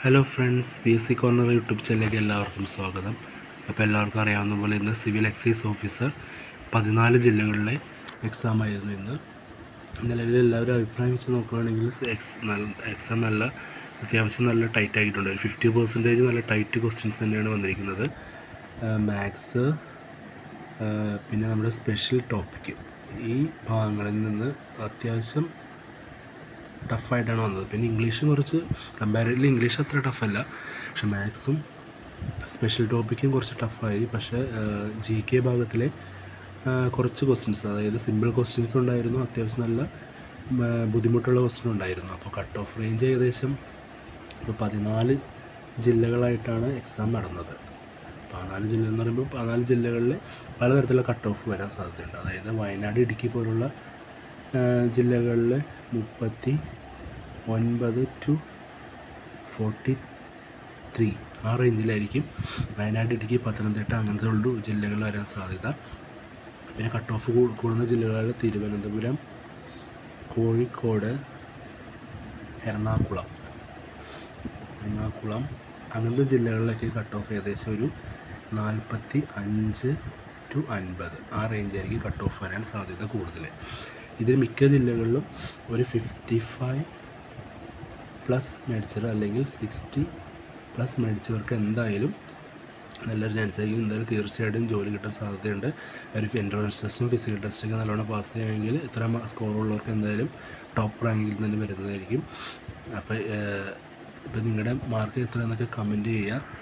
Hello friends, BSc corner YouTube ചാനലിലേക്ക് എല്ലാവർക്കും സ്വാഗതം. അപ്പോൾ എല്ലാവർക്കും അറിയാവുന്ന പോലെ ഇന്ന് സിവിൽ എക്സൈസ് ഓഫീസർ 14 ജില്ലകളിലെ എക്സാം ആയിരുന്നു ഇന്ന്. നിലവിൽ എല്ലാവരും അഭിപ്രായം വെച്ച് നോക്കുകയാണെങ്കിൽ എക്സാം അത്യാവശ്യം നല്ല ടൈറ്റ് ആയിട്ടുണ്ട്. ഒരു 50% നല്ല ടൈറ്റ് ക്വസ്റ്റ്യൻസ് തന്നെയാണ് വന്നിരിക്കുന്നത്. മാത്സ്, പിന്നെ നമ്മുടെ സ്പെഷ്യൽ ടോപ്പിക്ക്, ഈ ഭാഗങ്ങളിൽ നിന്ന് അത്യാവശ്യം ടഫായിട്ടാണ് വന്നത്. പിന്നെ ഇംഗ്ലീഷും കുറച്ച് കമ്പാരിറ്റീവ്ലി ഇംഗ്ലീഷ് അത്ര ടഫല്ല, പക്ഷെ മാത്സും സ്പെഷ്യൽ ടോപ്പിക്കും കുറച്ച് ടഫായി. പക്ഷേ GK ഭാഗത്തിലെ കുറച്ച് ക്വസ്റ്റ്യൻസ്, അതായത് സിമ്പിൾ ക്വസ്റ്റ്യൻസ് ഉണ്ടായിരുന്നു, അത്യാവശ്യം നല്ല ബുദ്ധിമുട്ടുള്ള ക്വസ്റ്റ്യൻ ഉണ്ടായിരുന്നു. അപ്പോൾ കട്ട് ഓഫ് റേഞ്ച് ഏകദേശം ഇപ്പോൾ 14 ജില്ലകളായിട്ടാണ് എക്സാം നടന്നത്. 14 ജില്ല എന്ന് പറയുമ്പോൾ 14 ജില്ലകളിൽ പലതരത്തിലുള്ള കട്ട് ഓഫ് വരാൻ സാധ്യതയുണ്ട്. അതായത് വയനാട്, ഇടുക്കി പോലുള്ള ജില്ലകളിൽ 39 to 43 ആ റേഞ്ചിലായിരിക്കും. വയനാട്, ഇടുക്കി, പത്തനംതിട്ട അങ്ങനത്തെ ഉള്ളൂ ജില്ലകളിൽ വരാൻ സാധ്യത. പിന്നെ കട്ട് ഓഫ് കൂടുന്ന ജില്ലകളിൽ തിരുവനന്തപുരം, കോഴിക്കോട്, എറണാകുളം അങ്ങനത്തെ ജില്ലകളിലൊക്കെ കട്ട് ഓഫ് ഏകദേശം ഒരു 45 to 50 ആ റേഞ്ചായിരിക്കും കട്ട് ഓഫ് വരാൻ സാധ്യത കൂടുതൽ. ഇതിൽ മിക്ക ജില്ലകളിലും ഒരു 55+ മേടിച്ചവർ അല്ലെങ്കിൽ 60+ മേടിച്ചവർക്ക് എന്തായാലും നല്ലൊരു ചാൻസ് ആയിരിക്കും. എന്തായാലും തീർച്ചയായിട്ടും ജോലി കിട്ടാൻ സാധ്യതയുണ്ട്. ഒരു എൻട്രൻസ് ടെസ്റ്റും ഫിസിക്കൽ ടെസ്റ്റൊക്കെ നല്ലോണം പാസ് ചെയ്യുമെങ്കിൽ ഇത്ര സ്കോറുള്ളവർക്ക് എന്തായാലും ടോപ്പ് റാങ്കിൽ തന്നെ വരുന്നതായിരിക്കും. അപ്പോൾ നിങ്ങളുടെ മാർക്ക് എത്ര എന്നൊക്കെ കമൻറ്റ് ചെയ്യുക.